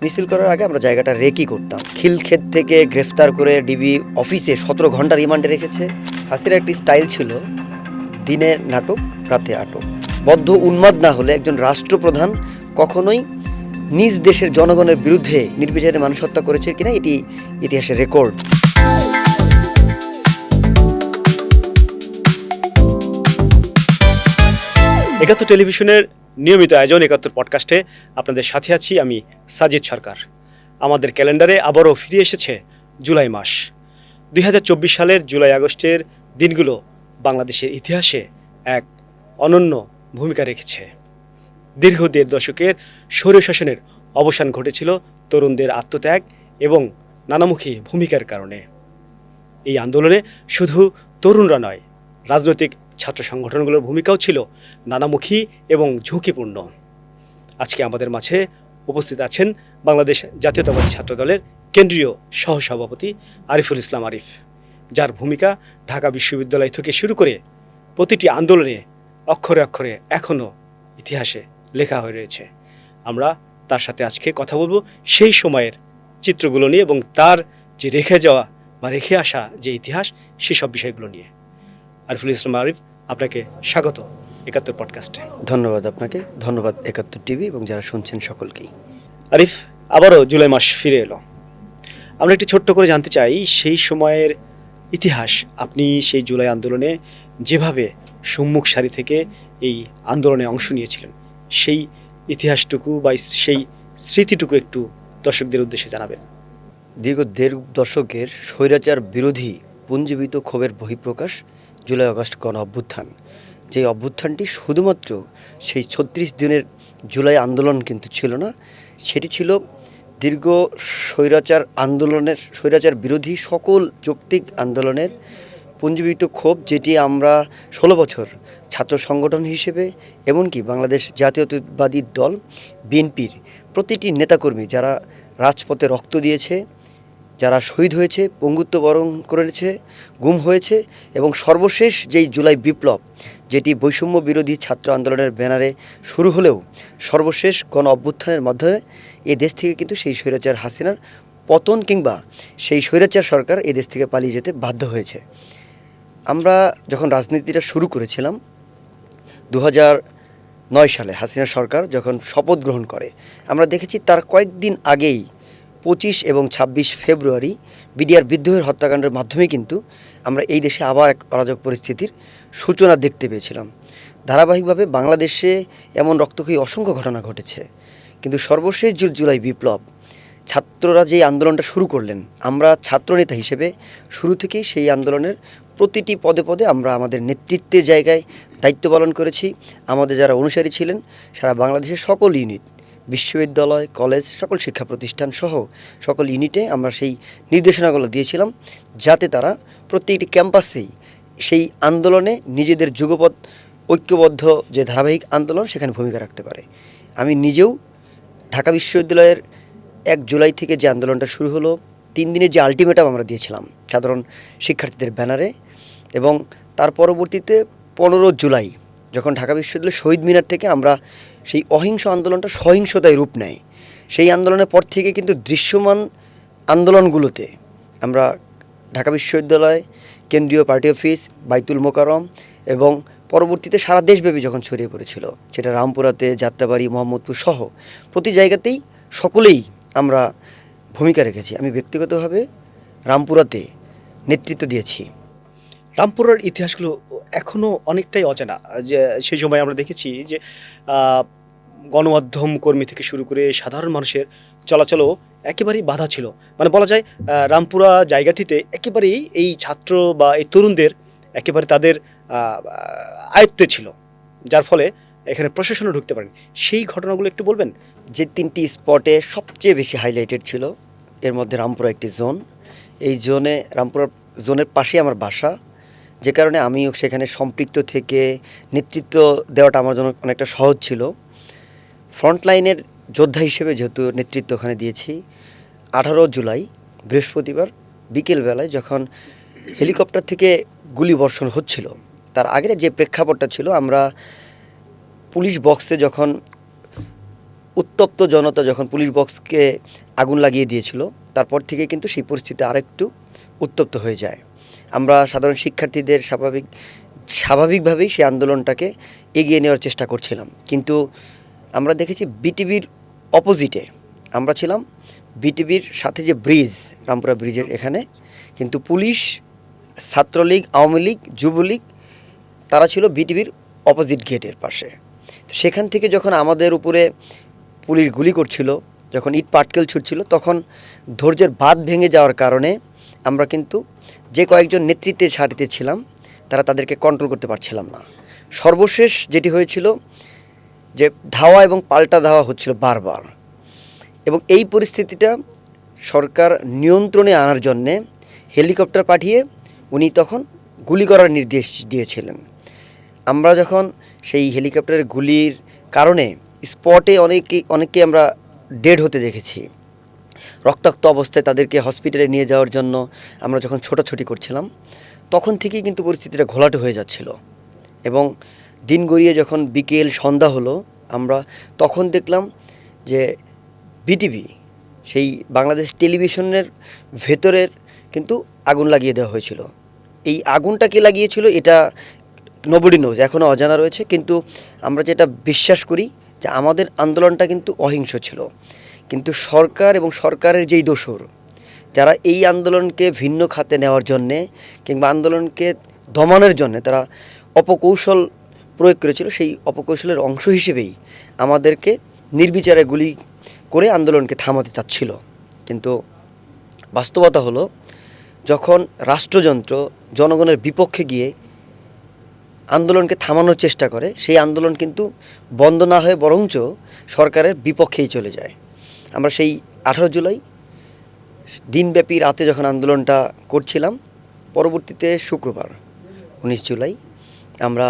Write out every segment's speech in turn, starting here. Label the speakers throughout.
Speaker 1: মিছিল করার আগে আমরা জায়গাটা রেকি করতাম। খিলক্ষেত থেকে গ্রেফতার করে ডিবি অফিসে 17 ঘন্টা রিমান্ডে রেখেছে। হাসিনার একটি স্টাইল ছিল দিনে নাটক রাতে আটক। বদ্ধ উন্মাদ না হলে একজন রাষ্ট্রপ্রধান কখনোই নিজ দেশের জনগণের বিরুদ্ধে নির্বিচারে মানুষ হত্যা করেছে কিনা এটি ইতিহাসের রেকর্ড।
Speaker 2: একাত্তর টেলিভিশনের নিয়মিত আয়োজন একাত্তর পডকাস্টে আপনাদের সাথে আছি আমি সাজিদ সরকার। আমাদের ক্যালেন্ডারে আবারও ফিরে এসেছে জুলাই মাস। 2024 সালের জুলাই আগস্টের দিনগুলো বাংলাদেশের ইতিহাসে এক অনন্য ভূমিকা রেখেছে। দীর্ঘ 1.5 দশকের স্বৈরশাসনের অবসান ঘটেছিল তরুণদের আত্মত্যাগ এবং নানামুখী ভূমিকার কারণে। এই আন্দোলনে শুধু তরুণরা নয়, রাজনৈতিক ছাত্র সংগঠনগুলোর ভূমিকাও ছিল নানামুখী এবং ঝুঁকিপূর্ণ। আজকে আমাদের মাঝে উপস্থিত আছেন বাংলাদেশ জাতীয়তাবাদী ছাত্রদলের কেন্দ্রীয় সহসভাপতি আরিফুল ইসলাম আরিফ, যার ভূমিকা ঢাকা বিশ্ববিদ্যালয় থেকে শুরু করে প্রতিটি আন্দোলনে অক্ষরে অক্ষরে এখনও ইতিহাসে লেখা হয়ে রয়েছে। আমরা তার সাথে আজকে কথা বলবো সেই সময়ের চিত্রগুলো নিয়ে এবং তার যে রেখে যাওয়া বা রেখে আসা যে ইতিহাস সেসব বিষয়গুলো নিয়ে। আরিফুল ইসলাম আরিফ, আপনাকে স্বাগত একাত্তর পডকাস্টে।
Speaker 1: ধন্যবাদ আপনাকে, ধন্যবাদ একাত্তর টিভি এবং যারা শুনছেন সকলকেই।
Speaker 2: আরিফ, আবারও জুলাই মাস ফিরে এলো। আমরা একটু ছোট্ট করে জানতে চাই সেই সময়ের ইতিহাস। আপনি সেই জুলাই আন্দোলনে যেভাবে সম্মুখ সারি থেকে এই আন্দোলনে অংশ নিয়েছিলেন, সেই ইতিহাসটুকু বা সেই স্মৃতিটুকু একটু দর্শকদের উদ্দেশ্যে জানাবেন।
Speaker 1: দীর্ঘ 1.5 দশকের স্বৈরাচার বিরোধী পুঞ্জীবিত ক্ষোভের বহিঃপ্রকাশ জুলাই আগস্ট গণ অভ্যুত্থান। যে অভ্যুত্থানটি শুধুমাত্র সেই 36 দিনের জুলাই আন্দোলন কিন্তু ছিল না, সেটি ছিল দীর্ঘ স্বৈরাচার বিরোধী সকল যৌক্তিক আন্দোলনের পুঞ্জীবিত ক্ষোভ, যেটি আমরা 16 বছর ছাত্র সংগঠন হিসেবে এমনকি বাংলাদেশ জাতীয়তাবাদী দল বিএনপির প্রতিটি নেতাকর্মী যারা রাজপথে রক্ত দিয়েছে, যারা শহীদ হয়েছে, পঙ্গুত্ব বরণ করেছে, গুম হয়েছে এবং সর্বশেষ যেই জুলাই বিপ্লব, যেটি বৈষম্য বিরোধী ছাত্র আন্দোলনের ব্যানারে শুরু হলেও সর্বশেষ গণ অভ্যুত্থানের মাধ্যমে এ দেশ থেকে কিন্তু সেই স্বৈরাচার হাসিনার পতন কিংবা সেই স্বৈরাচার সরকার এ দেশ থেকে পালিয়ে যেতে বাধ্য হয়েছে। আমরা যখন রাজনীতিটা শুরু করেছিলাম 2009 সালে হাসিনা সরকার যখন শপথ গ্রহণ করে, আমরা দেখেছি তার কয়েকদিন আগেই 25 এবং 26 ফেব্রুয়ারি বিডিআর বিদ্রোহের হত্যাকাণ্ডের মাধ্যমে কিন্তু আমরা এই দেশে আবার এক অরাজক পরিস্থিতির সূচনা দেখতে পেয়েছিলাম। ধারাবাহিকভাবে বাংলাদেশে এমন রক্তক্ষয়ী অসংখ্য ঘটনা ঘটেছে, কিন্তু সর্বশেষ জুলাই বিপ্লব, ছাত্ররা যেই আন্দোলনটা শুরু করলেন, আমরা ছাত্রনেতা হিসেবে শুরু থেকেই সেই আন্দোলনের প্রতিটি পদে পদে আমরা আমাদের নেতৃত্বের জায়গায় দায়িত্ব পালন করেছি। আমাদের যারা অনুসারী ছিলেন সারা বাংলাদেশের সকল ইউনিট, বিশ্ববিদ্যালয়, কলেজ, সকল শিক্ষা প্রতিষ্ঠান সহ সকল ইউনিটে আমরা সেই নির্দেশনাগুলো দিয়েছিলাম, যাতে তারা প্রত্যেকটি ক্যাম্পাসেই সেই আন্দোলনে নিজেদের যুগপৎ ঐক্যবদ্ধ যে ধারাবাহিক আন্দোলন সেখানে ভূমিকা রাখতে পারে। আমি নিজেও ঢাকা বিশ্ববিদ্যালয়ের 1 জুলাই থেকে যে আন্দোলনটা শুরু হলো, 3 দিনের যে আলটিমেটাম আমরা দিয়েছিলাম সাধারণ শিক্ষার্থীদের ব্যানারে, এবং তার পরবর্তীতে 15 জুলাই যখন ঢাকা বিশ্ববিদ্যালয়ের শহীদ মিনার থেকে আমরা সেই অহিংস আন্দোলনটা সহিংসতায় রূপ নেয়, সেই আন্দোলনের পর থেকে কিন্তু দৃশ্যমান আন্দোলনগুলোতে আমরা ঢাকা বিশ্ববিদ্যালয়, কেন্দ্রীয় পার্টি অফিস, বাইতুল মোকাররম এবং পরবর্তীতে সারা দেশব্যাপী যখন ছড়িয়ে পড়েছিল, সেটা রামপুরাতে, যাত্রাবাড়ি, মোহাম্মদপুর সহ প্রতি জায়গাতেই সকলেই আমরা ভূমিকা রেখেছি। আমি ব্যক্তিগতভাবে রামপুরাতে নেতৃত্ব দিয়েছি।
Speaker 2: রামপুরার ইতিহাসগুলো এখনও অনেকটাই অজানা। যে সেই সময় আমরা দেখেছি যে গণমাধ্যম কর্মী থেকে শুরু করে সাধারণ মানুষের চলাচলও একেবারেই বাধা ছিল। মানে বলা যায় রামপুরা জায়গাটিতে একেবারেই এই ছাত্র বা এই তরুণদের একেবারে তাদের আয়ত্তে ছিল, যার ফলে এখানে প্রশাসনও ঢুকতে পারেনি। সেই ঘটনাগুলো একটু বলবেন।
Speaker 1: যে 3টি স্পটে সবচেয়ে বেশি হাইলাইটেড ছিল, এর মধ্যে রামপুরা একটি জোন। এই রামপুরা জোনের পাশে আমার বাসা, যে কারণে আমিও সেখানে সম্পৃক্ত থেকে নেতৃত্ব দেওয়াটা আমার জন্য অনেকটা সহজ ছিল। ফ্রন্টলাইনের যোদ্ধা হিসেবে যেহেতু নেতৃত্ব ওখানে দিয়েছি, 18 জুলাই বৃহস্পতিবার বিকেলবেলায় যখন হেলিকপ্টার থেকে গুলি বর্ষণ হচ্ছিল, তার আগের যে প্রেক্ষাপটটা ছিল, আমরা পুলিশ বক্সে যখন উত্তপ্ত জনতা যখন পুলিশ বক্সকে আগুন লাগিয়ে দিয়েছিল, তারপর থেকে কিন্তু সেই পরিস্থিতি আরেকটু উত্তপ্ত হয়ে যায়। আমরা সাধারণ শিক্ষার্থীদের স্বাভাবিকভাবেই সেই আন্দোলনটাকে এগিয়ে নেওয়ার চেষ্টা করছিলাম, কিন্তু আমরা দেখেছি বিটিভির অপোজিটে আমরা ছিলাম। বিটিভির সাথে যে ব্রিজ, রামপুরা ব্রিজের এখানে কিন্তু পুলিশ, ছাত্রলীগ, আওয়ামী লীগ, যুবলীগ তারা ছিল বিটিভির অপোজিট গেটের পাশে। তো সেখান থেকে যখন আমাদের উপরে পুলিশ গুলি করছিল, যখন ইট পাটকেল ছুটছিল, তখন ধৈর্যের বাঁধ ভেঙে যাওয়ার কারণে আমরা কিন্তু যে কয়েকজন নেতৃত্বে সারিতে ছিলাম তারা তাদেরকে কন্ট্রোল করতে পারছিলাম না। সর্বশেষ যেটি হয়েছিল যে ধাওয়া এবং পাল্টা ধাওয়া হচ্ছিল বারবার, এবং এই পরিস্থিতিটা সরকার নিয়ন্ত্রণে আনার জন্যে হেলিকপ্টার পাঠিয়ে উনি তখন গুলি করার নির্দেশ দিয়েছিলেন। আমরা যখন সেই হেলিকপ্টারের গুলির কারণে স্পটে অনেককে আমরা ডেড হতে দেখেছি। রক্তাক্ত অবস্থায় তাদেরকে হসপিটালে নিয়ে যাওয়ার জন্য আমরা যখন ছোটাছুটি করছিলাম, তখন থেকেই কিন্তু পরিস্থিতিটা ঘোলাটে হয়ে যাচ্ছিল। এবং দিন গড়িয়ে যখন বিকেল সন্ধ্যা হলো, আমরা তখন দেখলাম যে বিটিভি, সেই বাংলাদেশ টেলিভিশনের ভেতরের কিন্তু আগুন লাগিয়ে দেওয়া হয়েছিল। এই আগুনটা কে লাগিয়েছিল এটা নোবডি নোজ, এখনও অজানা রয়েছে। কিন্তু আমরা যেটা বিশ্বাস করি যে আমাদের আন্দোলনটা কিন্তু অহিংস ছিল, কিন্তু সরকার এবং সরকারের যেই দোসর যারা এই আন্দোলনকে ভিন্ন খাতে নেওয়ার জন্যে কিংবা আন্দোলনকে দমানোর জন্যে তারা অপকৌশল প্রয়োগ করেছিল, সেই অপকৌশলের অংশ হিসেবেই আমাদেরকে নির্বিচারে গুলি করে আন্দোলনকে থামাতে চাচ্ছিল। কিন্তু বাস্তবতা হলো, যখন রাষ্ট্রযন্ত্র জনগণের বিপক্ষে গিয়ে আন্দোলনকে থামানোর চেষ্টা করে, সেই আন্দোলন কিন্তু বন্ধ না হয়ে বরঞ্চ সরকারের বিপক্ষেই চলে যায়। আমরা সেই 18 জুলাই দিনব্যাপী রাতে যখন আন্দোলনটা করছিলাম, পরবর্তীতে শুক্রবার 19 জুলাই আমরা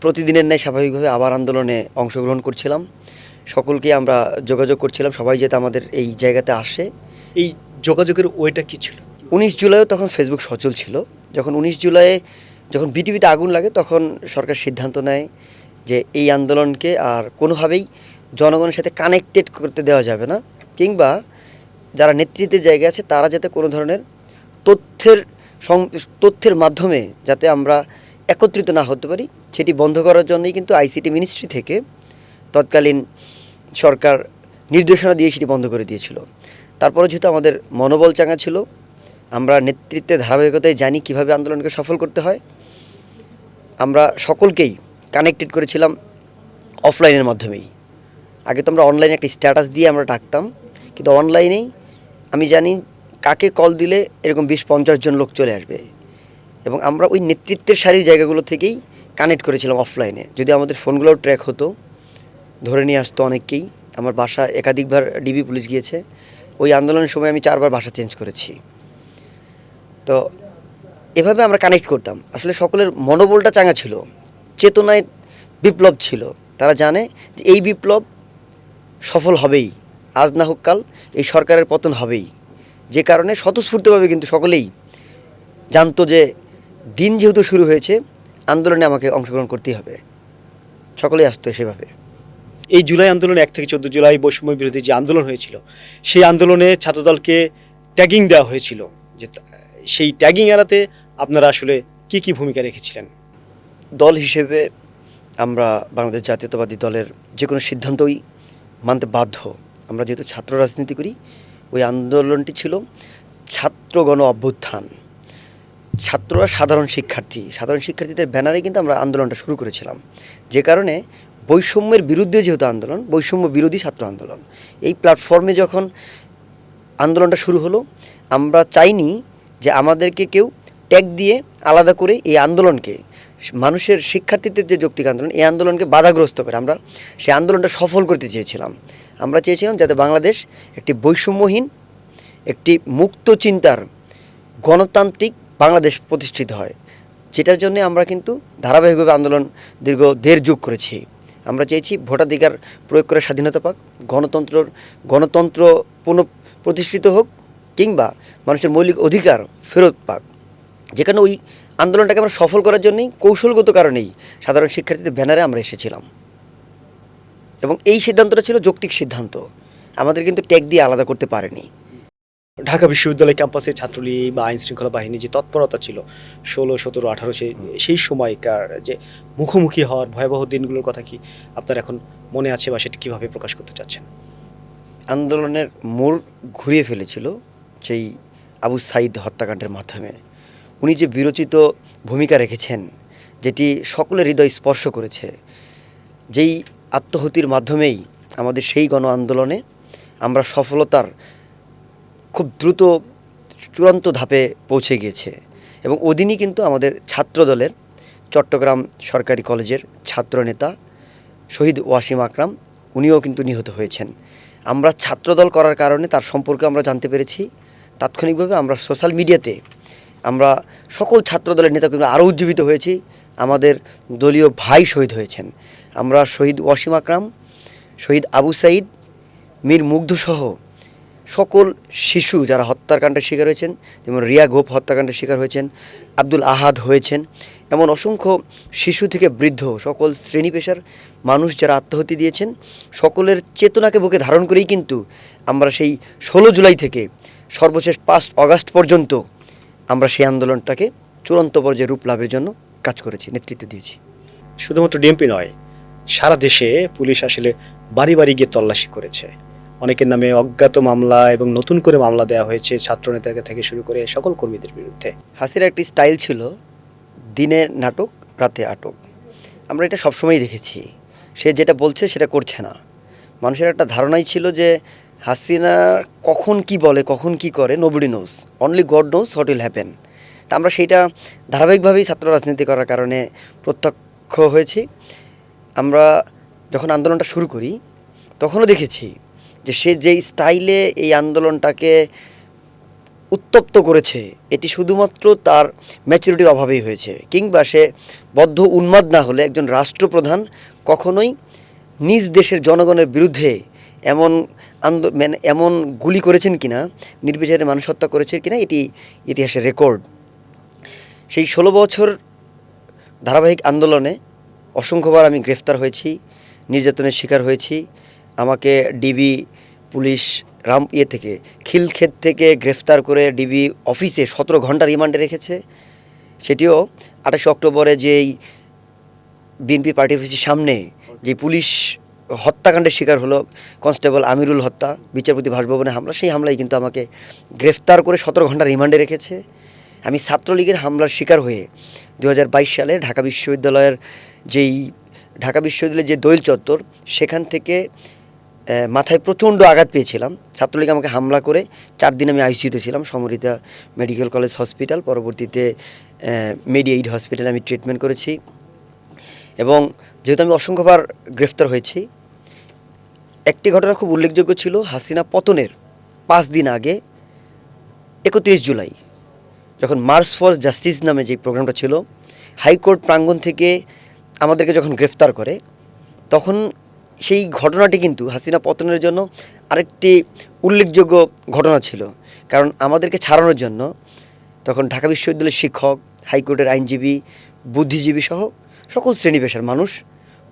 Speaker 1: প্রতিদিনের ন্যায় স্বাভাবিকভাবে আবার আন্দোলনে অংশগ্রহণ করছিলাম। সকলকে আমরা যোগাযোগ করছিলাম সবাই যাতে আমাদের এই জায়গাতে আসে।
Speaker 2: এই যোগাযোগের ওইটা কী ছিল?
Speaker 1: 19 জুলাইও তখন ফেসবুক সচল ছিল। যখন 19 জুলাই যখন বিটিভিতে আগুন লাগে, তখন সরকার সিদ্ধান্ত নেয় যে এই আন্দোলনকে আর কোনোভাবেই জনগণের সাথে কানেক্টেড করতে দেওয়া যাবে না, কিংবা যারা নেতৃত্বের জায়গায় আছে তারা যাতে কোনো ধরনের তথ্যের মাধ্যমে যাতে আমরা একত্রিত না হতে পারি, সেটি বন্ধ করার জন্যই কিন্তু আইসিটি মিনিস্ট্রি থেকে তৎকালীন সরকার নির্দেশনা দিয়ে সেটি বন্ধ করে দিয়েছিল। তারপরে যেহেতু আমাদের মনোবল চাঙ্গা ছিল, আমরা নেতৃত্বে ধারাবাহিকতায় জানি কিভাবে আন্দোলনকে সফল করতে হয়, আমরা সকলকেই কানেক্টেড করেছিলাম অফলাইনের মাধ্যমেই। আগে তো আমরা অনলাইনে একটা স্ট্যাটাস দিয়ে আমরা ডাকতাম, কিন্তু অনলাইনেই আমি জানি কাকে কল দিলে এরকম 20-50 জন লোক চলে আসবে, এবং আমরা ওই নেতৃত্বের সারির জায়গাগুলো থেকেই কানেক্ট করেছিলাম অফলাইনে। যদি আমাদের ফোনগুলোও ট্র্যাক হতো, ধরে নিয়ে আসতো অনেককেই। আমার বাসা একাধিকবার ডিবি পুলিশ গিয়েছে। ওই আন্দোলনের সময় আমি 4 বার বাসা চেঞ্জ করেছি। তো এভাবে আমরা কানেক্ট করতাম। আসলে সকলের মনোবলটা চাঙ্গা ছিল, চেতনায় বিপ্লব ছিল। তারা জানে যে এই বিপ্লব সফল হবেই, আজ না হোক কাল এই সরকারের পতন হবেই। যে কারণে স্বতঃস্ফূর্তভাবে কিন্তু সকলেই জানতো যে দিন যেহেতু শুরু হয়েছে, আন্দোলনে আমাকে অংশগ্রহণ করতেই হবে। সকলেই আসতো সেভাবে।
Speaker 2: এই জুলাই আন্দোলনে 1 থেকে 14 জুলাই বৈষম্য বিরোধী যে আন্দোলন হয়েছিল, সেই আন্দোলনে ছাত্রদলকে ট্যাগিং দেওয়া হয়েছিল। যে সেই ট্যাগিং এড়াতে আপনারা আসলে কি ভূমিকা রেখেছিলেন?
Speaker 1: দল হিসেবে আমরা বাংলাদেশ জাতীয়তাবাদী দলের যে কোনো সিদ্ধান্তই মানতে বাধ্য। আমরা যেহেতু ছাত্র রাজনীতি করি, ওই আন্দোলনটি ছিল ছাত্র গণ অভ্যুত্থান। ছাত্ররা সাধারণ শিক্ষার্থীদের ব্যানারে কিন্তু আমরা আন্দোলনটা শুরু করেছিলাম। যে কারণে বৈষম্যের বিরুদ্ধে যেহেতু আন্দোলন, বৈষম্য বিরোধী ছাত্র আন্দোলন, এই প্ল্যাটফর্মে যখন আন্দোলনটা শুরু হলো, আমরা চাইনি যে আমাদেরকে কেউ ট্যাগ দিয়ে আলাদা করে এই আন্দোলনকে, মানুষের শিক্ষার্থীদের যে যৌক্তিক আন্দোলন, এই আন্দোলনকে বাধাগ্রস্ত করে আমরা সেই আন্দোলনটা সফল করতে চেয়েছিলাম। আমরা চেয়েছিলাম যাতে বাংলাদেশ একটি বৈষম্যহীন, একটি মুক্ত চিন্তার গণতান্ত্রিক বাংলাদেশ প্রতিষ্ঠিত হয়, যেটার জন্য আমরা কিন্তু ধারাবাহিকভাবে আন্দোলন দীর্ঘ 1.5 যুগ করেছি। আমরা চেয়েছি ভোটাধিকার প্রয়োগ করে স্বাধীনতা পাক, গণতন্ত্র পুনঃপ্রতিষ্ঠিত হোক, কিংবা মানুষের মৌলিক অধিকার ফেরত পাক। যেখানে ওই আন্দোলনটাকে আমরা সফল করার জন্যই কৌশলগত কারণেই সাধারণ শিক্ষার্থীদের ব্যানারে আমরা এসেছিলাম। এবং এই সিদ্ধান্তটা ছিল যৌক্তিক সিদ্ধান্ত, আমাদের কিন্তু ট্যাগ দিয়ে আলাদা করতে পারেনি।
Speaker 2: ঢাকা বিশ্ববিদ্যালয় ক্যাম্পাসে ছাত্রলীগ বা আইন শৃঙ্খলা বাহিনী যে তৎপরতা ছিল 16, 17, 18 সেই সময়কার যে মুখোমুখি হওয়ার ভয়াবহ দিনগুলোর কথা কি আপনার এখন মনে আছে বা সেটা কীভাবে প্রকাশ করতে চাচ্ছেন?
Speaker 1: আন্দোলনের মোড় ঘুরিয়ে ফেলেছিল সেই আবু সাঈদ হত্যাকাণ্ডের মাধ্যমে। উনি যে বিরচিত ভূমিকা রেখেছেন, যেটি সকলের হৃদয় স্পর্শ করেছে, যেই আত্মহতির মাধ্যমেই আমাদের সেই গণ আন্দোলনে আমরা সফলতার খুব দ্রুত চূড়ান্ত ধাপে পৌঁছে গিয়েছে। এবং ওদিনই কিন্তু আমাদের ছাত্রদলের চট্টগ্রাম সরকারি কলেজের ছাত্রনেতা শহীদ ওয়াসিম আকরাম উনিও কিন্তু নিহত হয়েছেন। আমরা ছাত্রদল করার কারণে তার সম্পর্কে আমরা জানতে পেরেছি। তাৎক্ষণিকভাবে আমরা সোশ্যাল মিডিয়াতে আমরা সকল ছাত্রদলের নেতাকর্মী আরও উজ্জীবিত হয়েছি, আমাদের দলীয় ভাই শহীদ হয়েছেন। আমরা শহীদ ওয়াসিম আকরাম, শহীদ আবু সাঈদ, মীর মুগ্ধসহ সকল শিশু যারা হত্যাকাণ্ডের শিকার হয়েছেন, যেমন রিয়া গোপ হত্যাকাণ্ডের শিকার হয়েছেন, আব্দুল আহাদ হয়েছেন, এমন অসংখ্য শিশু থেকে বৃদ্ধ সকল শ্রেণী পেশার মানুষ যারা আত্মহতি দিয়েছেন, সকলের চেতনাকে বুকে ধারণ করেই কিন্তু আমরা সেই 16 জুলাই থেকে সর্বশেষ 5 অগাস্ট পর্যন্ত আমরা সেই আন্দোলনটাকে চূড়ান্ত পর্যায়ে রূপ লাভের জন্য কাজ করেছি, নেতৃত্ব দিয়েছি।
Speaker 2: শুধুমাত্র ডিএমপি নয়, সারা দেশে পুলিশ আসলে বাড়ি বাড়ি গিয়ে তল্লাশি করেছে। অনেকের নামে অজ্ঞাত মামলা এবং নতুন করে মামলা দেওয়া হয়েছে ছাত্রনেতাকে থেকে শুরু করে সকল কর্মীদের বিরুদ্ধে।
Speaker 1: হাসিনার একটি স্টাইল ছিল দিনে নাটক রাতে আটক। আমরা এটা সবসময়ই দেখেছি, সে যেটা বলছে সেটা করছে না। মানুষের একটা ধারণাই ছিল যে হাসিনা কখন কি বলে কখন কি করে nobody nose, only god knows what will happen. তা আমরা সেইটা ধারাবাহিকভাবেই ছাত্র রাজনীতি করার কারণে প্রত্যক্ষ হয়েছি। আমরা যখন আন্দোলনটা শুরু করি তখনও দেখেছি যে সে যেই স্টাইলে এই আন্দোলনটাকে উত্তপ্ত করেছে, এটি শুধুমাত্র তার ম্যাচুরিটির অভাবেই হয়েছে। কিংবা সে বদ্ধ উন্মাদ না হলে একজন রাষ্ট্রপ্রধান কখনোই নিজ দেশের জনগণের বিরুদ্ধে এমন গুলি করেছেন কিনা, নির্বিচারে মানুষ হত্যা করেছেন কিনা, এটি ইতিহাসের রেকর্ড। সেই 16 বছর ধারাবাহিক আন্দোলনে অসংখ্যবার আমি গ্রেফতার হয়েছি, নির্যাতনের শিকার হয়েছি। আমাকে ডিবি পুলিশ থেকে খিলক্ষেত থেকে গ্রেফতার করে ডিবি অফিসে 17 ঘন্টা রিমান্ডে রেখেছে। সেটিও 28 অক্টোবরে যেই বিএনপি পার্টি অফিসের সামনে যে পুলিশ হত্যাকাণ্ডের শিকার হলো কনস্টেবল আমিরুল হত্যা, বিচারপতি বাসভবনে হামলা, সেই হামলায় কিন্তু আমাকে গ্রেফতার করে 17 ঘন্টা রিমান্ডে রেখেছে। আমি ছাত্রলীগের হামলার শিকার হয়ে 2022 সালে ঢাকা বিশ্ববিদ্যালয়ের যে দোয়েল চত্বর, সেখান থেকে মাথায় প্রচণ্ড আঘাত পেয়েছিলাম। ছাত্রলীগ আমাকে হামলা করে 4 দিন আমি আইসিইউতে ছিলাম, সমরিতা মেডিকেল কলেজ হসপিটাল, পরবর্তীতে মেডিএইড হসপিটালে আমি ট্রিটমেন্ট করেছি। এবং যেহেতু আমি অসংখ্যবার গ্রেফতার হয়েছি, একটি ঘটনা খুব উল্লেখযোগ্য ছিল। হাসিনা পতনের 5 দিন আগে 31 জুলাই যখন মার্চ ফর জাস্টিস নামে যে প্রোগ্রামটা ছিল, হাইকোর্ট প্রাঙ্গণ থেকে আমাদেরকে যখন গ্রেফতার করে, তখন সেই ঘটনাটি কিন্তু হাসিনা পতনের জন্য আরেকটি উল্লেখযোগ্য ঘটনা ছিল। কারণ আমাদেরকে ছাড়ানোর জন্য তখন ঢাকা বিশ্ববিদ্যালয়ের শিক্ষক, হাইকোর্টের আইনজীবী, বুদ্ধিজীবী সহ সকল শ্রেণী পেশার মানুষ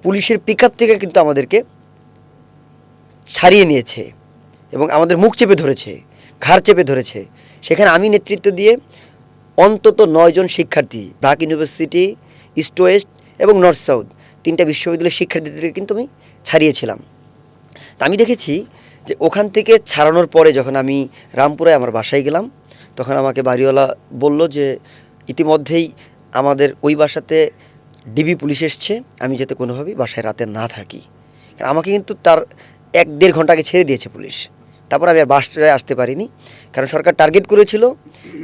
Speaker 1: পুলিশের পিকআপ থেকে কিন্তু আমাদেরকে ছাড়িয়ে নিয়েছে এবং আমাদের মুখ চেপে ধরেছে, ঘাড় চেপে ধরেছে। সেখানে আমি নেতৃত্ব দিয়ে অন্তত 9 জন শিক্ষার্থী, ব্রাক ইউনিভার্সিটি, ইস্ট ওয়েস্ট এবং নর্থ সাউথ 3টা বিশ্ববিদ্যালয়ের শিক্ষার্থীদেরকে কিন্তু আমি ছাড়িয়েছিলাম। তা আমি দেখেছি যে ওখান থেকে ছাড়ানোর পরে যখন আমি রামপুরায় আমার বাসায় গেলাম, তখন আমাকে বাড়িওয়ালা বলল যে ইতিমধ্যেই আমাদের ওই বাসাতে ডিবি পুলিশ এসছে, আমি যাতে কোনোভাবেই বাসায় রাতে না থাকি। কারণ আমাকে কিন্তু তার 1-1.5 ঘন্টা আগে ছেড়ে দিয়েছে পুলিশ। তারপর আমি আর বাসায় আসতে পারিনি, কারণ সরকার টার্গেট করেছিল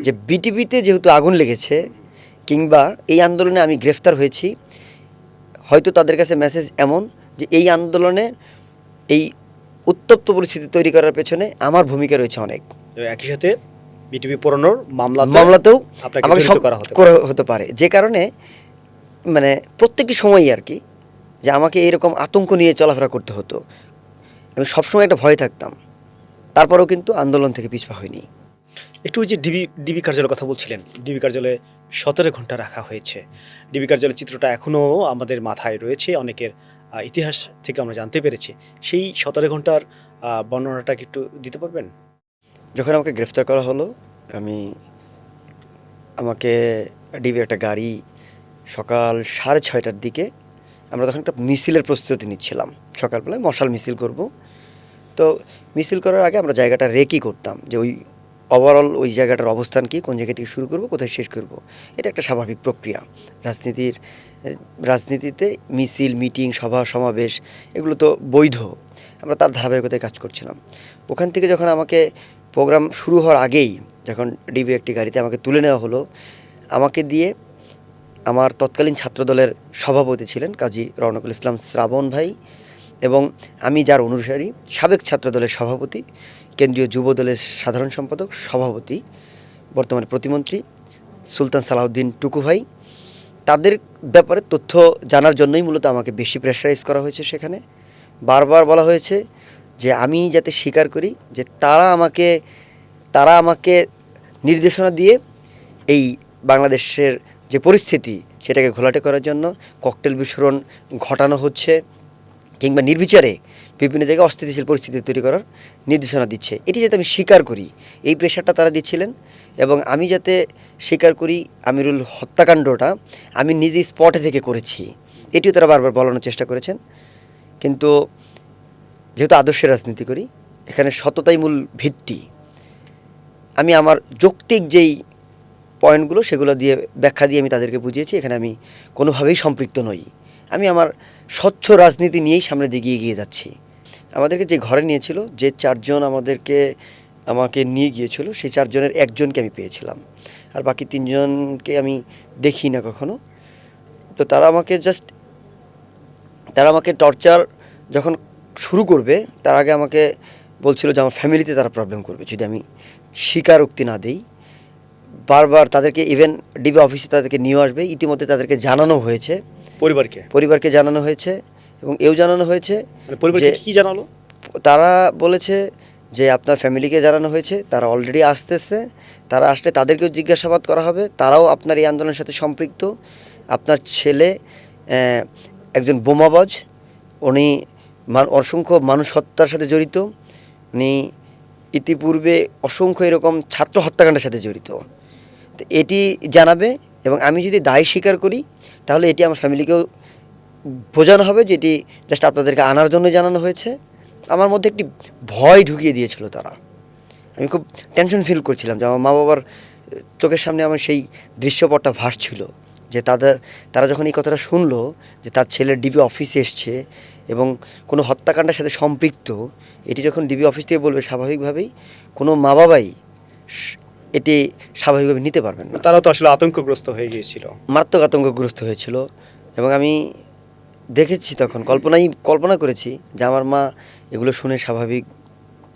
Speaker 1: যে বিটিভিতে যেহেতু আগুন লেগেছে কিংবা এই আন্দোলনে আমি গ্রেফতার হয়েছি, হয়তো তাদের কাছে মেসেজ এমন যে এই আন্দোলনে এই উত্তপ্ত পরিস্থিতি তৈরি করার পেছনে আমার ভূমিকা রয়েছে অনেক।
Speaker 2: একই সাথে বিটিভি পোড়ানোর
Speaker 1: মামলাতেও আমাকে
Speaker 2: করা
Speaker 1: হতে পারে, যে কারণে মানে প্রত্যেকটি সময়ই আর কি যে আমাকে এইরকম আতঙ্ক নিয়ে চলাফেরা করতে হতো। আমি সবসময় একটা ভয় থাকতাম, তারপরেও কিন্তু আন্দোলন থেকে পিছপা হয়নি।
Speaker 2: একটু ওই যে ডিবি কার্যালয়ের কথা বলছিলেন, ডিবি কার্যালয়ে 17 ঘন্টা রাখা হয়েছে। ডিবি কার্যালয়ের চিত্রটা এখনও আমাদের মাথায় রয়েছে, অনেকের ইতিহাস থেকে আমরা জানতে পেরেছি, সেই 17 ঘন্টার বর্ণনাটা কি একটু দিতে পারবেন?
Speaker 1: যখন আমাকে গ্রেফতার করা হলো, আমাকে ডিবি একটা গাড়ি সকাল 6:30টার দিকে, আমরা তখন একটা মিছিলের প্রস্তুতি নিচ্ছিলাম। সকালবেলায় মশাল মিছিল করব। তো মিছিল করার আগে আমরা জায়গাটা রেকি করতাম, যে ওই ওভারঅল ওই জায়গাটার অবস্থান কী, কোন জায়গা থেকে শুরু করব, কোথায় শেষ করব। এটা একটা স্বাভাবিক প্রক্রিয়া রাজনীতিতে। মিছিল, মিটিং, সভা সমাবেশ এগুলো তো বৈধ। আমরা তার ধারাবাহিকতায় কাজ করছিলাম। ওখান থেকে যখন আমাকে প্রোগ্রাম শুরু হওয়ার আগেই যখন ডিবি একটি গাড়িতে আমাকে তুলে নেওয়া হলো, আমাকে দিয়ে আমার তৎকালীন ছাত্রদলের সভাপতি ছিলেন কাজী রওনকুল ইসলাম শ্রাবণ ভাই, এবং আমি যার অনুসারী সাবেক ছাত্রদলের সভাপতি, কেন্দ্রীয় যুব দলের সাধারণ সম্পাদক, সভাপতি, বর্তমানে প্রতিমন্ত্রী সুলতান সালাউদ্দিন টুকু ভাই, তাদের ব্যাপারে তথ্য জানার জন্যই মূলত আমাকে বেশি প্রেশারাইজ করা হয়েছে। সেখানে বারবার বলা হয়েছে যে আমি যাতে স্বীকার করি যে তারা আমাকে নির্দেশনা দিয়ে এই বাংলাদেশের যে পরিস্থিতি সেটাকে ঘোলাটে করার জন্য ককটেল বিস্ফোরণ ঘটানো হচ্ছে, কিংবা নির্বিচারে বিভিন্ন জায়গায় অস্থিতিশীল পরিস্থিতি তৈরি করার নির্দেশনা দিচ্ছে। এটি যাতে আমি স্বীকার করি, এই প্রেশারটা তারা দিচ্ছিলেন। এবং আমি যাতে স্বীকার করি আমিরুল হত্যাকাণ্ডটা আমি নিজে স্পটে থেকে করেছি, এটিও তারা বারবার বলানোর চেষ্টা করেছেন। কিন্তু যেহেতু আদর্শের রাজনীতি করি, এখানে সততাই মূল ভিত্তি। আমি আমার যৌক্তিক যেই পয়েন্টগুলো সেগুলো দিয়ে ব্যাখ্যা দিয়ে আমি তাদেরকে বুঝিয়েছি এখানে আমি কোনোভাবেই সম্পৃক্ত নই। আমি আমার স্বচ্ছ রাজনীতি নিয়েই সামনের দিকে এগিয়ে যাচ্ছি। আমাদেরকে যে ঘরে নিয়েছিল, যে চারজন আমাকে নিয়ে গিয়েছিল, সেই চারজনের একজনকে আমি পেয়েছিলাম, আর বাকি তিনজনকে আমি দেখি না কখনো। তো তারা আমাকে টর্চার যখন শুরু করবে, তার আগে আমাকে বলছিল যে আমার ফ্যামিলিতে তারা প্রবলেম করবে যদি আমি স্বীকারোক্তি না দেই। বারবার তাদেরকে, ইভেন ডিবি অফিসে তাদেরকে নিয়ে আসবে, ইতিমধ্যে তাদেরকে জানানো হয়েছে, পরিবারকে জানানো হয়েছে, এবং এও জানানো হয়েছে।
Speaker 2: পরিবারকে কি জানালো?
Speaker 1: তারা বলেছে যে আপনার ফ্যামিলিকে জানানো হয়েছে, তারা অলরেডি আসতেছে, তারা আসলে তাদেরকেও জিজ্ঞাসাবাদ করা হবে, তারাও আপনার এই আন্দোলনের সাথে সম্পৃক্ত। আপনার ছেলে একজন বোমাবাজ, উনি অসংখ্য মানুষ হত্যার সাথে জড়িত, উনি ইতিপূর্বে অসংখ্য এরকম ছাত্র হত্যাকাণ্ডের সাথে জড়িত। তো এটি জানাবে, এবং আমি যদি দায় স্বীকার করি তাহলে এটি আমার ফ্যামিলিকেও বোঝানো হবে যে এটি জাস্ট আপনাদেরকে আনার জন্য জানানো হয়েছে। আমার মধ্যে একটি ভয় ঢুকিয়ে দিয়েছিল তারা। আমি খুব টেনশন ফিল করছিলাম যে আমার মা বাবার চোখের সামনে আমার সেই দৃশ্যপটটা ভাসছিল, যে তারা যখন এই কথাটা শুনলো যে তার ছেলের ডিবি অফিসে এসছে এবং কোনো হত্যাকাণ্ডের সাথে সম্পৃক্ত, এটি যখন ডিবি অফিস থেকে বলবে, স্বাভাবিকভাবেই কোনো মা বাবাই এটি স্বাভাবিকভাবে নিতে পারবেন না।
Speaker 2: তারা তো আসলে আতঙ্কগ্রস্ত হয়ে গিয়েছিল,
Speaker 1: মারাত্মক আতঙ্কগ্রস্ত হয়েছিল। এবং আমি দেখেছি, তখন কল্পনা করেছি যে আমার মা এগুলো শুনে স্বাভাবিক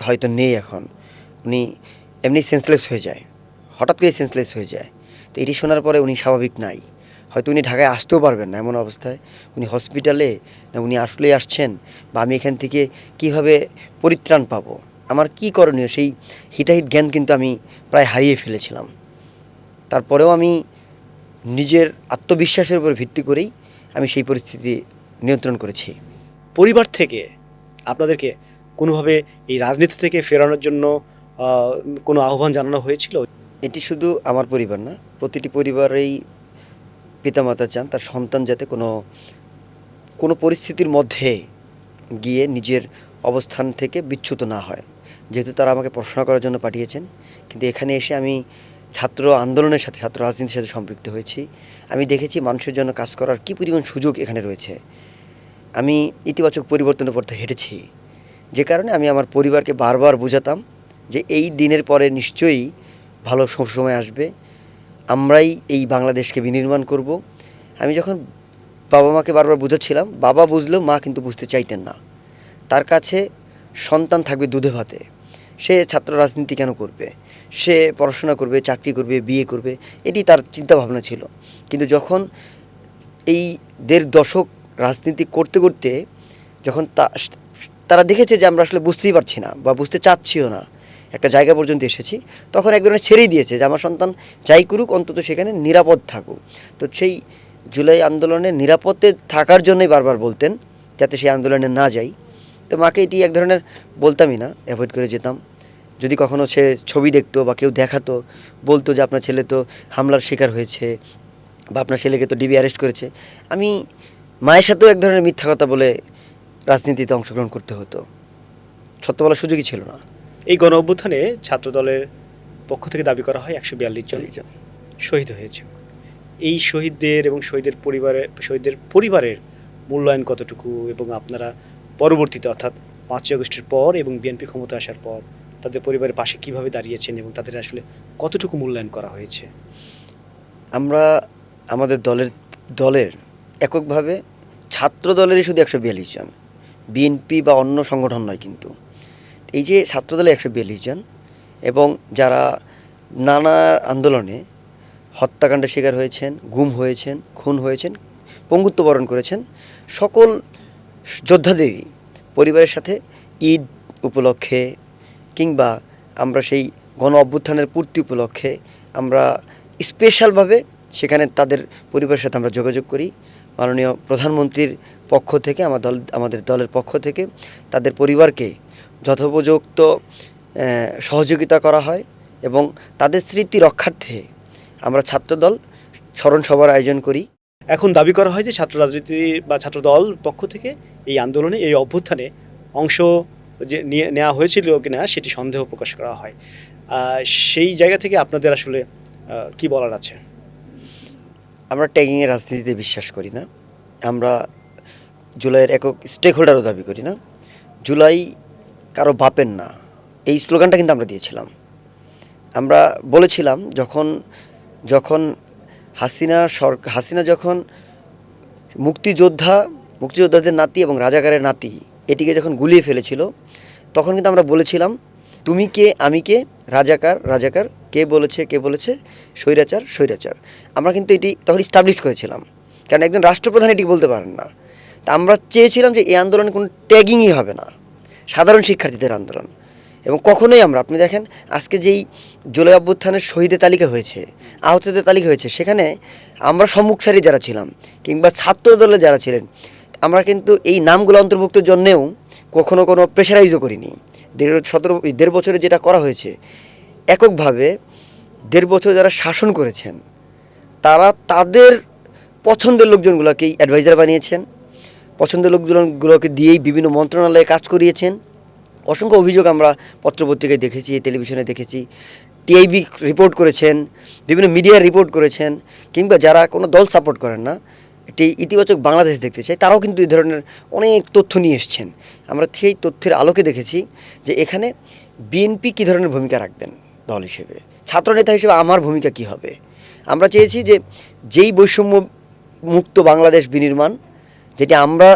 Speaker 1: হয়তো নেই এখন, উনি এমনি সেন্সলেস হয়ে যায়, হঠাৎ করে সেন্সলেস হয়ে যায়। তো এটি শোনার পরে উনি স্বাভাবিক নাই, হয়তো উনি ঢাকায় আসতেও পারবেন না এমন অবস্থায়, উনি হসপিটালে, না উনি আসলেই আসছেন, বা আমি এখান থেকে কিভাবে পরিত্রাণ পাবো, আমার কি করণীয়, সেই হিতাহিত জ্ঞান কিন্তু আমি প্রায় হারিয়ে ফেলেছিলাম। তারপরেও আমি নিজের আত্মবিশ্বাসের উপর ভিত্তি করেই আমি সেই পরিস্থিতি নিয়ন্ত্রণ করেছি।
Speaker 2: পরিবার থেকে আপনাদেরকে কোনোভাবে এই রাজনীতি থেকে ফেরানোর জন্য কোনো আহ্বান জানানো হয়েছিল?
Speaker 1: এটি শুধু আমার পরিবার না, প্রতিটি পরিবারেই পিতামাতা চান তার সন্তান যাতে কোনো পরিস্থিতির মধ্যে গিয়ে নিজের অবস্থান থেকে বিচ্যুত না হয়। যেহেতু তারা আমাকে পড়াশোনা করার জন্য পাঠিয়েছেন, কিন্তু এখানে এসে আমি ছাত্র আন্দোলনের সাথে, ছাত্র রাজনীতির সাথে সম্পৃক্ত হয়েছি। আমি দেখেছি মানুষের জন্য কাজ করার কী পরিমাণ সুযোগ এখানে রয়েছে। আমি ইতিবাচক পরিবর্তনের পথে হেঁটেছি, যে কারণে আমি আমার পরিবারকে বারবার বোঝাতাম যে এই দিনের পরে নিশ্চয়ই ভালো সময় আসবে, আমরাই এই বাংলাদেশকে বিনির্মাণ করব। আমি যখন বাবা মাকে বারবার বোঝাচ্ছিলাম, বাবা বুঝলেও মা কিন্তু বুঝতে চাইতেন না। তার কাছে সন্তান থাকবে দুধে ভাতে, সে ছাত্র রাজনীতি কেন করবে, সে পড়াশোনা করবে, চাকরি করবে, বিয়ে করবে, এটি তার চিন্তাভাবনা ছিল। কিন্তু যখন এই ১.৫ দশক রাজনীতি করতে করতে যখন তারা দেখেছে যে আমরা আসলে বুঝতেই পারছি না বা বুঝতে চাচ্ছিও না, একটা জায়গা পর্যন্ত এসেছি, তখন এক ধরনের ছেড়েই দিয়েছে যে আমার সন্তান যাই করুক অন্তত সেখানে নিরাপদ থাকুক। তো সেই জুলাই আন্দোলনে নিরাপদে থাকার জন্যই বারবার বলতেন যাতে সেই আন্দোলনে না যাই। তো মাকে এটি এক ধরনের বলতামই না, অ্যাভয়েড করে যেতাম। যদি কখনো সে ছবি দেখতো বা কেউ দেখাতো, বলতো যে আপনার ছেলে তো হামলার শিকার হয়েছে বা আপনার ছেলেকে তো ডিবি অ্যারেস্ট করেছে, আমি মায়ের সাথেও এক ধরনের মিথ্যা কথা বলে রাজনীতিতে অংশগ্রহণ করতে হতো। সত্য বলার সুযোগই ছিল না।
Speaker 2: এই গণ অভ্যুত্থানে ছাত্রদলের পক্ষ থেকে দাবি করা হয় 142 জন শহীদ হয়েছে। এই শহীদদের এবং শহীদদের পরিবারের মূল্যায়ন কতটুকু, এবং আপনারা পরবর্তীতে অর্থাৎ 5ই আগস্টের পর এবং বিএনপি ক্ষমতা আসার পর তাদের পরিবারের পাশে কিভাবে দাঁড়িয়েছেন এবং তাদের আসলে কতটুকু মূল্যায়ন করা হয়েছে?
Speaker 1: আমরা আমাদের দলের এককভাবে ছাত্র দলেরই শুধু 142 জন, বিএনপি বা অন্য সংগঠন নয়। কিন্তু এই যে ছাত্র দলে 142 জন এবং যারা নানা আন্দোলনে হত্যাকাণ্ডের শিকার হয়েছেন, গুম হয়েছেন, খুন হয়েছেন, পঙ্গুত্ব বরণ করেছেন, সকল যোদ্ধাদেরই পরিবারের সাথে ঈদ উপলক্ষে কিংবা আমরা সেই গণ অভ্যুত্থানের পূর্তি উপলক্ষে আমরা স্পেশালভাবে সেখানে তাদের পরিবারের সাথে আমরা যোগাযোগ করি। মাননীয় প্রধানমন্ত্রীর পক্ষ থেকে আমাদের দলের পক্ষ থেকে তাদের পরিবারকে যথোপযুক্ত সহযোগিতা করা হয় এবং তাদের স্মৃতি রক্ষার্থে আমরা ছাত্রদল স্মরণ সভার আয়োজন করি।
Speaker 2: এখন দাবি করা হয় যে ছাত্র রাজনীতি বা ছাত্রদল পক্ষ থেকে এই আন্দোলনে, এই অভ্যুত্থানে অংশ যে নেওয়া হয়েছিল কিনা সেটি সন্দেহ প্রকাশ করা হয়। সেই জায়গা থেকে আপনাদের আসলে কি বলার আছে?
Speaker 1: আমরা ট্যাগিংয়ের রাজনীতিতে বিশ্বাস করি না। আমরা জুলাইয়ের একক স্টেক হোল্ডারও দাবি করি না। জুলাই কারো বাপের না, এই স্লোগানটা কিন্তু আমরা দিয়েছিলাম। আমরা বলেছিলাম যখন হাসিনা যখন মুক্তিযোদ্ধাদের নাতি এবং রাজাকারের নাতি এটিকে যখন গুলিয়ে ফেলেছিল, তখন কিন্তু আমরা বলেছিলাম তুমি কে আমি কে, রাজাকার কে বলেছে স্বৈরাচার। আমরা কিন্তু এটি তখন ইস্টাবলিশ করেছিলাম, কারণ একজন রাষ্ট্রপ্রধান এটি বলতে পারেন না। তা আমরা চেয়েছিলাম যে এই আন্দোলনে কোনো ট্যাগিংই হবে না, সাধারণ শিক্ষার্থীদের আন্দোলন। এবং কখনোই আপনি দেখেন আজকে যেই জুলাই অভ্যুত্থানের শহীদের তালিকা হয়েছে, আহতদের তালিকা হয়েছে, সেখানে আমরা সম্মুখ সারি যারা ছিলাম কিংবা ছাত্র দলে যারা ছিলেন, আমরা কিন্তু এই নামগুলো অন্তর্ভুক্তের জন্যেও কখনো কোনো প্রেশারাইজও করিনি। 1.5 বছরে যেটা করা হয়েছে, এককভাবে 1.5 বছর যারা শাসন করেছেন তারা তাদের পছন্দের লোকজনগুলোকেই অ্যাডভাইজার বানিয়েছেন, পছন্দের লোকজনগুলোকে দিয়েই বিভিন্ন মন্ত্রণালয়ে কাজ করিয়েছেন। অসংখ্য অভিযোগ আমরা পত্রপত্রিকায় দেখেছি, টেলিভিশনে দেখেছি, টিআইবি রিপোর্ট করেছেন, বিভিন্ন মিডিয়া রিপোর্ট করেছেন, কিংবা যারা কোনো দল সাপোর্ট করেন না, একটি ইতিবাচক বাংলাদেশ দেখতে চায়, তারাও কিন্তু এই ধরনের অনেক তথ্য নিয়ে এসছেন। আমরা সেই তথ্যের আলোকে দেখেছি যে এখানে বিএনপি কী ধরনের ভূমিকা রাখবেন দল হিসেবে, ছাত্রনেতা হিসেবে আমার ভূমিকা কি হবে। আমরা চেয়েছি যে যেই বৈষম্য মুক্ত বাংলাদেশ বিনির্মাণ, যেটি আমরা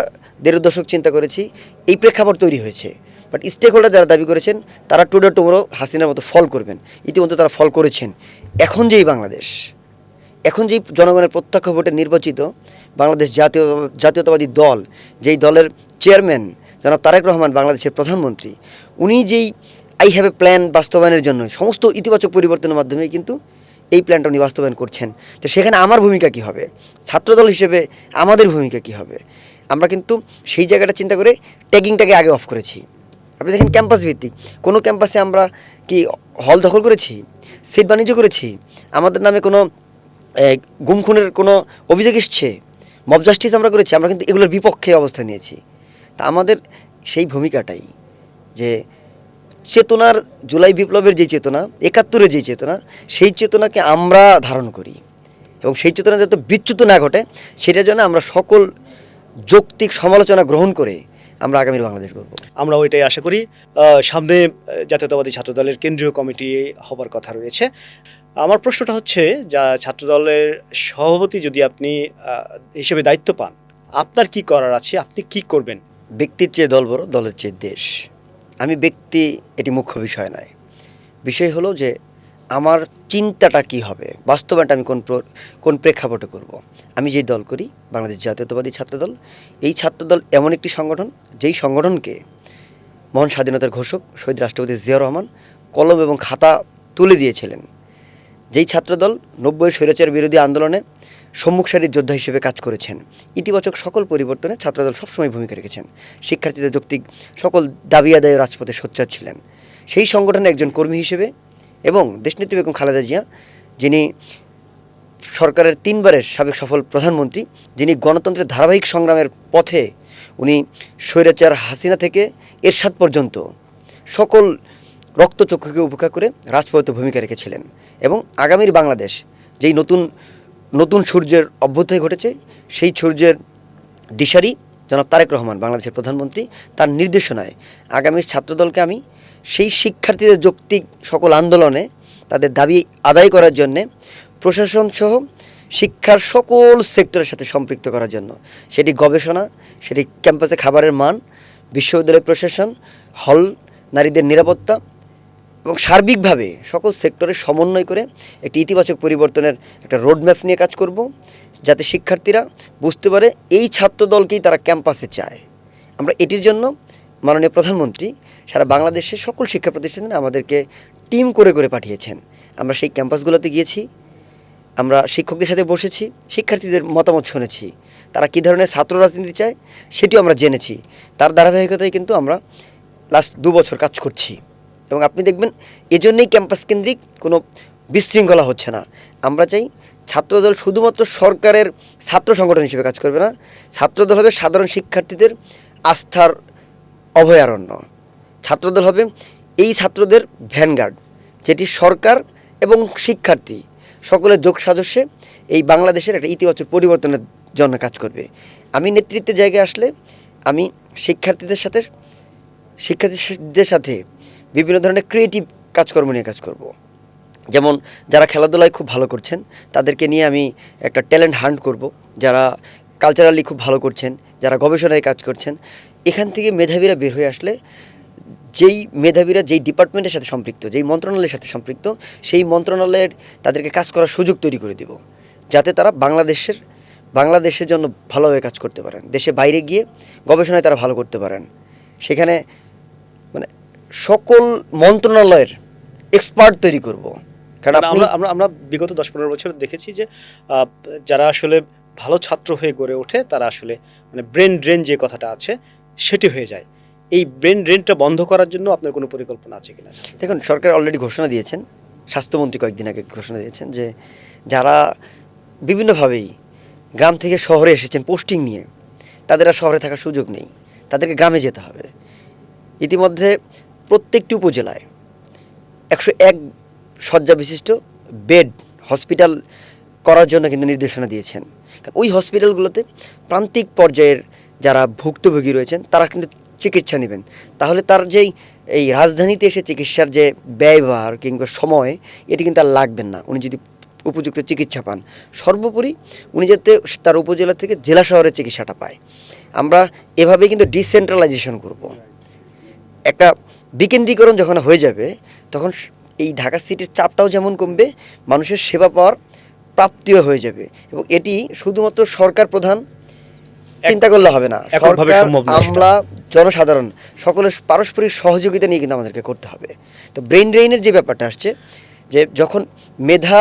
Speaker 1: 1.5 দশক চিন্তা করেছি, এই প্রেক্ষাপট তৈরি হয়েছে। বাট স্টেক হোল্ডার যারা দাবি করেছেন তারা টুডে টুমোরো হাসিনার মতো ফল করবেন, ইতিমধ্যে তারা ফল করেছেন। এখন যেই বাংলাদেশ, এখন যেই জনগণের প্রত্যক্ষ ভোটে নির্বাচিত বাংলাদেশ জাতীয়তাবাদী দল, যেই দলের চেয়ারম্যান জনাব তারেক রহমান, বাংলাদেশের প্রধানমন্ত্রী, উনি যেই আই হ্যাভ এ প্ল্যান বাস্তবায়নের জন্য সমস্ত ইতিবাচক পরিবর্তনের মাধ্যমে কিন্তু এই প্ল্যানটা উনি বাস্তবায়ন করছেন। তো সেখানে আমার ভূমিকা কী হবে, ছাত্রদল হিসেবে আমাদের ভূমিকা কী হবে, আমরা কিন্তু সেই জায়গাটা চিন্তা করে ট্যাগিংটাকে আগে অফ করেছি। আপনি দেখেন ক্যাম্পাস ভিত্তিক কোনো ক্যাম্পাসে আমরা কি হল দখল করেছি, সিট বাণিজ্য করেছি, আমাদের নামে কোনো গুম খুনের কোনো অভিযোগ এসছে, মব জাস্টিস আমরা করেছি, আমরা কিন্তু এগুলোর বিপক্ষে অবস্থান নিয়েছি। তা আমাদের সেই ভূমিকাটাই যে চেতনার, জুলাই বিপ্লবের যে চেতনা, 71-এর যে চেতনা, সেই চেতনাকে আমরা ধারণ করি এবং সেই চেতনা যাতে বিচ্যুত না ঘটে সেটার জন্য আমরা সকল যৌক্তিক সমালোচনা গ্রহণ করে আমরা আগামীর বাংলাদেশ গড়ব।
Speaker 2: আমরা ওইটাই আশা করি। সামনে জাতীয়তাবাদী ছাত্রদলের কেন্দ্রীয় কমিটি হবার কথা রয়েছে। আমার প্রশ্নটা হচ্ছে, যা ছাত্রদলের সভাপতি যদি আপনি হিসেবে দায়িত্ব পান, আপনার কি করার আছে, আপনি কি করবেন?
Speaker 1: ব্যক্তির চেয়ে দল বড়, দলের চেয়ে দেশ। আমি ব্যক্তি, এটি মুখ্য বিষয় নয়। বিষয় হলো যে আমার চিন্তাটা কি হবে, বাস্তবায়নটা আমি কোন প্রেক্ষাপটে করব। আমি যেই দল করি, বাংলাদেশ জাতীয়তাবাদী ছাত্রদল, এই ছাত্রদল এমন একটি সংগঠন যেই সংগঠনকে মহান স্বাধীনতার ঘোষক শহীদ রাষ্ট্রপতি জিয়াউর রহমান কলম এবং খাতা তুলে দিয়েছিলেন। যেই ছাত্রদল 90-এর স্বৈরাচার বিরোধী আন্দোলনে সম্মুখ সারির যোদ্ধা হিসেবে কাজ করেছেন। ইতিবাচক সকল পরিবর্তনে ছাত্রদল সবসময় ভূমিকা রেখেছেন। শিক্ষার্থীদের যৌক্তিক সকল দাবি আদায়ে রাজপথে সোচ্চার ছিলেন। সেই সংগঠনের একজন কর্মী হিসেবে এবং দেশনেত্রী বেগম খালেদা জিয়া, যিনি সরকারের 3 বারের সাবেক সফল প্রধানমন্ত্রী, যিনি গণতন্ত্রের ধারাবাহিক সংগ্রামের পথে উনি স্বৈরাচার হাসিনা থেকে এরশাদ পর্যন্ত সকল রক্তচক্ষুকে উপেক্ষা করে রাজপথে ভূমিকা রেখেছিলেন। এবং আগামীর বাংলাদেশ যেই নতুন সূর্যের অভ্যুদয় ঘটেছে, সেই সূর্যের দিশারি জনাব তারেক রহমান বাংলাদেশের প্রধানমন্ত্রী, তার নির্দেশনায় আগামীর ছাত্রদলকে আমি সেই শিক্ষার্থীদের যৌক্তিক সকল আন্দোলনে তাদের দাবি আদায় করার জন্যে প্রশাসন সহ শিক্ষার সকল সেক্টরের সাথে সম্পৃক্ত করার জন্য, সেটি গবেষণা, সেটি ক্যাম্পাসে খাবারের মান, বিশ্ববিদ্যালয় প্রশাসন, হল, নারীদের নিরাপত্তা এবং সার্বিকভাবে সকল সেক্টরে সমন্বয় করে একটি ইতিবাচক পরিবর্তনের একটা রোডম্যাপ নিয়ে কাজ করব, যাতে শিক্ষার্থীরা বুঝতে পারে এই ছাত্রদলকেই তারা ক্যাম্পাসে চায়। আমরা এটির জন্য মাননীয় প্রধানমন্ত্রী সারা বাংলাদেশের সকল শিক্ষা প্রতিষ্ঠানে আমাদেরকে টিম করে করে পাঠিয়েছেন। আমরা সেই ক্যাম্পাসগুলোতে গিয়েছি, আমরা শিক্ষকদের সাথে বসেছি, শিক্ষার্থীদের মতামত শুনেছি, তারা কী ধরনের ছাত্র রাজনীতি চায় সেটিও আমরা জেনেছি। তার ধারাবাহিকতায় কিন্তু আমরা লাস্ট 2 বছর কাজ করছি এবং আপনি দেখবেন এজন্যই ক্যাম্পাস কেন্দ্রিক কোনো বিশৃঙ্খলা হচ্ছে না। আমরা চাই ছাত্রদল শুধুমাত্র সরকারের ছাত্র সংগঠন হিসেবে কাজ করবে না, ছাত্রদল হবে সাধারণ শিক্ষার্থীদের আস্থার অভয়ারণ্য। ছাত্রদল হবে এই ছাত্রদের ভ্যানগার্ড, যেটি সরকার এবং শিক্ষার্থী সকলের যোগ সাজস্যে এই বাংলাদেশের একটা ইতিবাচক পরিবর্তনের জন্য কাজ করবে। আমি নেতৃত্বের জায়গায় আসলে আমি শিক্ষার্থীদের সাথে বিভিন্ন ধরনের ক্রিয়েটিভ কাজকর্ম নিয়ে কাজ করব। যেমন যারা খেলাধুলায় খুব ভালো করছেন তাদেরকে নিয়ে আমি একটা ট্যালেন্ট হান্ট করব, যারা কালচারালি খুব ভালো করছেন, যারা গবেষণায় কাজ করছেন, এখান থেকে মেধাবীরা বের হয়ে আসলে যেই মেধাবীরা যেই ডিপার্টমেন্টের সাথে সম্পৃক্ত, যেই মন্ত্রণালয়ের সাথে সম্পৃক্ত, সেই মন্ত্রণালয়ের তাদেরকে কাজ করার সুযোগ তৈরি করে দিব, যাতে তারা বাংলাদেশের জন্য ভালোভাবে কাজ করতে পারেন, দেশে বাইরে গিয়ে গবেষণায় তারা ভালো করতে পারেন। সেখানে মানে সকল মন্ত্রণালয়ের এক্সপার্ট তৈরি করব। কারণ
Speaker 2: আমরা বিগত 10-15 বছর দেখেছি যে যারা আসলে ভালো ছাত্র হয়ে গড়ে ওঠে তারা আসলে মানে ব্রেন ড্রেন যে কথাটা আছে সেটি হয়ে যায়। এই ব্রেন ড্রেনটা বন্ধ করার জন্য আপনার কোনো পরিকল্পনা আছে কিনা?
Speaker 1: দেখুন, সরকার অলরেডি ঘোষণা দিয়েছেন, স্বাস্থ্যমন্ত্রী কয়েকদিন আগে ঘোষণা দিয়েছেন যে যারা বিভিন্নভাবেই গ্রাম থেকে শহরে এসেছেন পোস্টিং নিয়ে, তাদের আর শহরে থাকার সুযোগ নেই, তাদেরকে গ্রামে যেতে হবে। ইতিমধ্যে প্রত্যেকটি উপজেলায় 101 শয্যা বিশিষ্ট বেড হসপিটাল করার জন্য কিন্তু নির্দেশনা দিয়েছেন। কারণ ওই হসপিটালগুলোতে প্রান্তিক পর্যায়ের যারা ভুক্তভোগী রয়েছেন তারা কিন্তু চিকিৎসা নেবেন, তাহলে তার যেই এই রাজধানীতে এসে চিকিৎসার যে ব্যয়ভার কিংবা সময়, এটি কিন্তু আর লাগবেন না উনি যদি উপযুক্ত চিকিৎসা পান। সর্বোপরি উনি যাতে তার উপজেলা থেকে জেলা শহরে চিকিৎসাটা পায়। আমরা এভাবেই কিন্তু ডিসেন্ট্রালাইজেশন করব। একটা বিকেন্দ্রীকরণ যখন হয়ে যাবে তখন এই ঢাকা সিটির চাপটাও যেমন কমবে, মানুষের সেবা পাওয়ার প্রাপ্তিও হয়ে যাবে। এবং এটি শুধুমাত্র সরকার প্রধান চিন্তা করলে হবে না, সরকার, আমরা, জনসাধারণ সকলের পারস্পরিক সহযোগিতা নিয়ে কিন্তু আমাদেরকে করতে হবে। তো ব্রেন ড্রেইনের যে ব্যাপারটা আসছে, যে যখন মেধা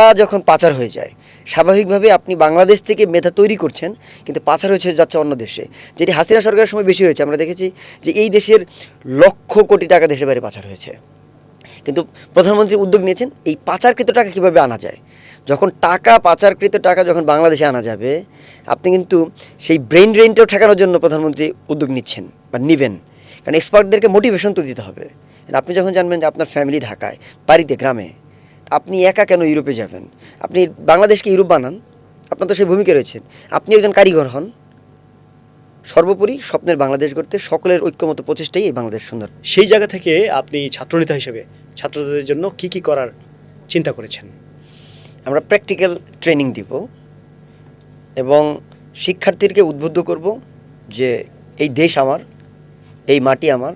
Speaker 1: পাচার হয়ে যায়, স্বাভাবিকভাবে আপনি বাংলাদেশ থেকে মেধা তৈরি করছেন কিন্তু পাচার হয়েছে যাচ্ছে অন্য দেশে, যেটি হাসিনা সরকারের সময় বেশি হয়েছে। আমরা দেখেছি যে এই দেশের লক্ষ কোটি টাকা দেশের বাইরে পাচার হয়েছে, কিন্তু প্রধানমন্ত্রী উদ্যোগ নিয়েছেন এই পাচারকৃত টাকা কীভাবে আনা যায়। যখন পাচারকৃত টাকা যখন বাংলাদেশে আনা যাবে, আপনি কিন্তু সেই ব্রেন ড্রেনটাও ঠেকানোর জন্য প্রধানমন্ত্রী উদ্যোগ নিচ্ছেন বা নেবেন। কারণ এক্সপার্টদেরকে মোটিভেশন তো দিতে হবে। আপনি যখন জানবেন যে আপনার ফ্যামিলি ঢাকায়, বাড়িতে গ্রামে, আপনি একা কেন ইউরোপে যাবেন? আপনি বাংলাদেশকে ইউরোপ বানান, আপনার তো সেই ভূমিকা রয়েছেন, আপনি একজন কারিগর হন। সর্বোপরি স্বপ্নের বাংলাদেশ গড়তে সকলের ঐক্যমত প্রচেষ্টাই এই বাংলাদেশ সুন্দর।
Speaker 2: সেই জায়গা থেকে আপনি ছাত্রনেতা হিসেবে ছাত্রদের জন্য কি করার চিন্তা করেছেন?
Speaker 1: আমরা প্র্যাকটিক্যাল ট্রেনিং দিব এবং শিক্ষার্থীদেরকে উদ্বুদ্ধ করব যে এই দেশ আমার, এই মাটি আমার,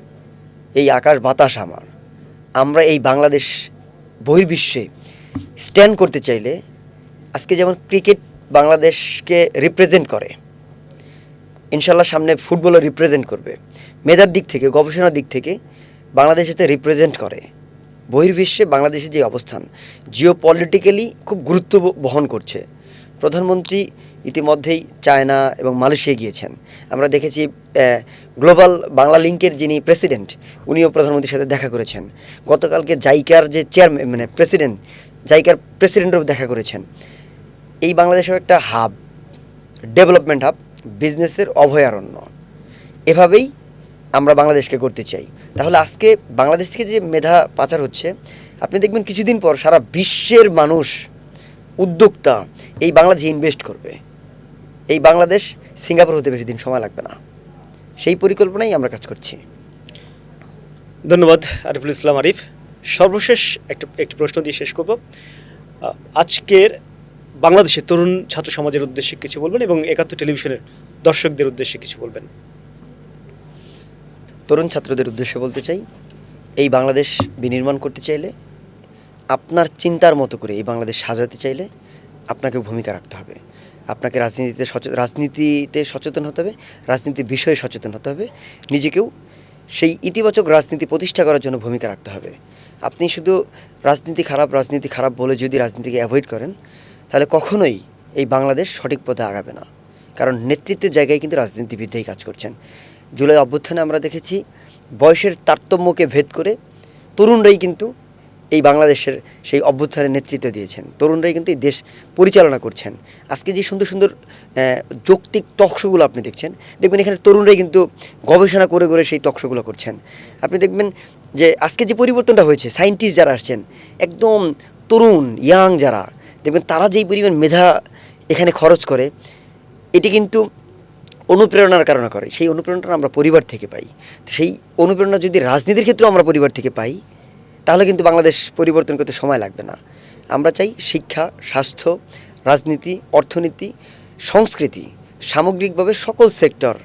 Speaker 1: এই আকাশ বাতাস আমার। আমরা এই বাংলাদেশ বহির্বিশ্বে স্ট্যান্ড করতে চাইলে, আজকে যেমন ক্রিকেট বাংলাদেশকে রিপ্রেজেন্ট করে, ইনশাল্লাহ সামনে ফুটবলও রিপ্রেজেন্ট করবে। মেধার দিক থেকে, গবেষণার দিক থেকে বাংলাদেশে রিপ্রেজেন্ট করে। বহির্বিশ্বে বাংলাদেশের যে অবস্থান জিওপলিটিক্যালি খুব গুরুত্ব বহন করছে। প্রধানমন্ত্রী ইতিমধ্যেই চায়না এবং মালয়েশিয়া গিয়েছেন। আমরা দেখেছি গ্লোবাল বাংলা লিংকের যিনি প্রেসিডেন্ট উনিও প্রধানমন্ত্রীর সাথে দেখা করেছেন। গতকালকে জাইকার যে চেয়ারম্যান মানে প্রেসিডেন্ট, জাইকার প্রেসিডেন্টও দেখা করেছেন। এই বাংলাদেশের একটা হাব, ডেভেলপমেন্ট হাব, বিজনেসের অভয়ারণ্য, এভাবেই আমরা বাংলাদেশকে করতে চাই। তাহলে আজকে বাংলাদেশ থেকে যে মেধা পাচার হচ্ছে, আপনি দেখবেন কিছুদিন পর সারা বিশ্বের মানুষ, উদ্যোক্তা এই বাংলাদেশে ইনভেস্ট করবে। এই বাংলাদেশ সিঙ্গাপুর হতে বেশি দিন সময় লাগবে না। সেই পরিকল্পনাই আমরা কাজ করছি।
Speaker 2: ধন্যবাদ আরিফুল ইসলাম আরিফ। সর্বশেষ একটি প্রশ্ন দিয়ে শেষ করব। আজকের বাংলাদেশের তরুণ ছাত্র সমাজের উদ্দেশ্যে কিছু বলবেন এবং ৭১ টেলিভিশনের দর্শকদের উদ্দেশ্যে কিছু বলবেন।
Speaker 1: তরুণ ছাত্রদের উদ্দেশ্যে বলতে চাই, এই বাংলাদেশ বিনির্মাণ করতে চাইলে, আপনার চিন্তার মতো করে এই বাংলাদেশ সাজাতে চাইলে আপনাকে ভূমিকা রাখতে হবে। আপনাকে রাজনীতিতে সচেতন হতে হবে, রাজনীতির বিষয়ে সচেতন হতে হবে, নিজেকেও সেই ইতিবাচক রাজনীতি প্রতিষ্ঠা করার জন্য ভূমিকা রাখতে হবে। আপনি শুধু রাজনীতি খারাপ বলে যদি রাজনীতিকে অ্যাভয়েড করেন, তাহলে কখনোই এই বাংলাদেশ সঠিক পথে আগাবে না। কারণ নেতৃত্বের জায়গায় কিন্তু রাজনীতিবিদরাই কাজ করছেন। জুলাই অভ্যুত্থানে আমরা দেখেছি বয়সের তারতম্যকে ভেদ করে তরুণরাই কিন্তু এই বাংলাদেশের সেই অভ্যুত্থানের নেতৃত্ব দিয়েছেন। তরুণরাই কিন্তু এই দেশ পরিচালনা করছেন। আজকে যে সুন্দর সুন্দর যৌক্তিক টকশোগুলো আপনি দেখছেন, দেখবেন এখানে তরুণরাই কিন্তু গবেষণা করে করে সেই টকশোগুলো করছেন। আপনি দেখবেন যে আজকে যে পরিবর্তনটা হয়েছে, সায়েন্টিস্ট যারা আসছেন একদম তরুণ ইয়াং যারা, দেখবেন তারা যেই পরিমাণ মেধা এখানে খরচ করে, এটি কিন্তু অনুপ্রেরণার কারণে করে। সেই অনুপ্রেরণাটা আমরা পরিবার থেকে পাই। তো সেই অনুপ্রেরণা যদি রাজনীতির ক্ষেত্রেও আমরা পরিবার থেকে পাই, তাহলে কিন্তু বাংলাদেশ পরিবর্তন করতে সময় লাগবে না। আমরা চাই শিক্ষা, স্বাস্থ্য, রাজনীতি, অর্থনীতি, সংস্কৃতি, সামগ্রিকভাবে সকল সেক্টর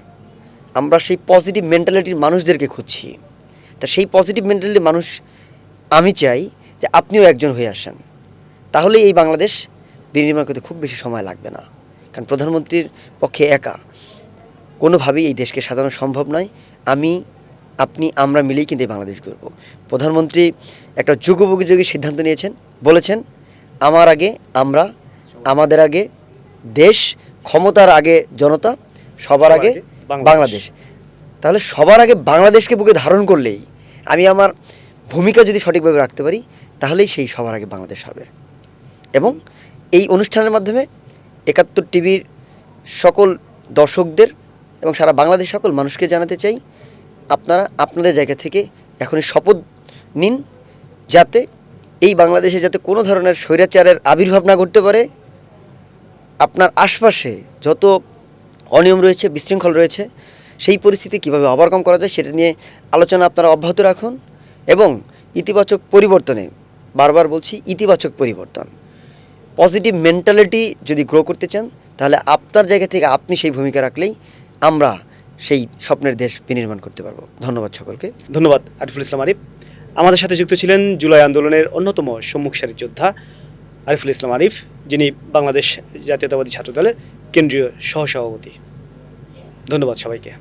Speaker 1: আমরা সেই পজিটিভ মেন্টালিটির মানুষদেরকে খুঁজছি। তা সেই পজিটিভ মেন্টালিটির মানুষ আমি চাই যে আপনিও একজন হয়ে আসেন। তাহলে এই বাংলাদেশ বিনির্মাণ করতে খুব বেশি সময় লাগবে না। কারণ প্রধানমন্ত্রীর পক্ষে একা কোনোভাবেই এই দেশকে সাজানো সম্ভব নয়। আপনি আমরা মিলেই কিন্তু এই বাংলাদেশ গড়ব। প্রধানমন্ত্রী একটা যুগোপযোগী সিদ্ধান্ত নিয়েছেন, বলেছেন আমার আগে আমরা, আমাদের আগে দেশ, ক্ষমতার আগে জনতা, সবার আগে বাংলাদেশ। তাহলে সবার আগে বাংলাদেশকে বুকে ধারণ করলেই, আমি আমার ভূমিকা যদি সঠিকভাবে রাখতে পারি, তাহলেই সেই সবার আগে বাংলাদেশ হবে। এবং এই অনুষ্ঠানের মাধ্যমে ৭১ টিভির সকল দর্শকদের এবং সারা বাংলাদেশ সকল মানুষকে জানাতে চাই, আপনারা আপনাদের জায়গা থেকে এখনই শপথ নিন, যাতে এই বাংলাদেশে যাতে কোনো ধরনের স্বৈরাচারের আবির্ভাব না ঘটতে পারে। আপনার আশপাশে যত অনিয়ম রয়েছে, বিশৃঙ্খল রয়েছে, সেই পরিস্থিতি কীভাবে ওভারকাম করা যায় সেটা নিয়ে আলোচনা আপনারা অব্যাহত রাখুন। এবং ইতিবাচক পরিবর্তনে, বারবার বলছি ইতিবাচক পরিবর্তন, পজিটিভ মেন্টালিটি যদি গ্রো করতে চান, তাহলে আপনার জায়গা থেকে আপনি সেই ভূমিকা রাখলেই আমরা সেই স্বপ্নের দেশ বিনির্মাণ করতে পারবো। ধন্যবাদ সকলকে।
Speaker 2: ধন্যবাদ আরিফুল ইসলাম আরিফ। আমাদের সাথে যুক্ত ছিলেন জুলাই আন্দোলনের অন্যতম সম্মুখ সারির যোদ্ধা আরিফুল ইসলাম আরিফ, যিনি বাংলাদেশ জাতীয়তাবাদী ছাত্রদলের কেন্দ্রীয় সহসভাপতি। ধন্যবাদ সবাইকে।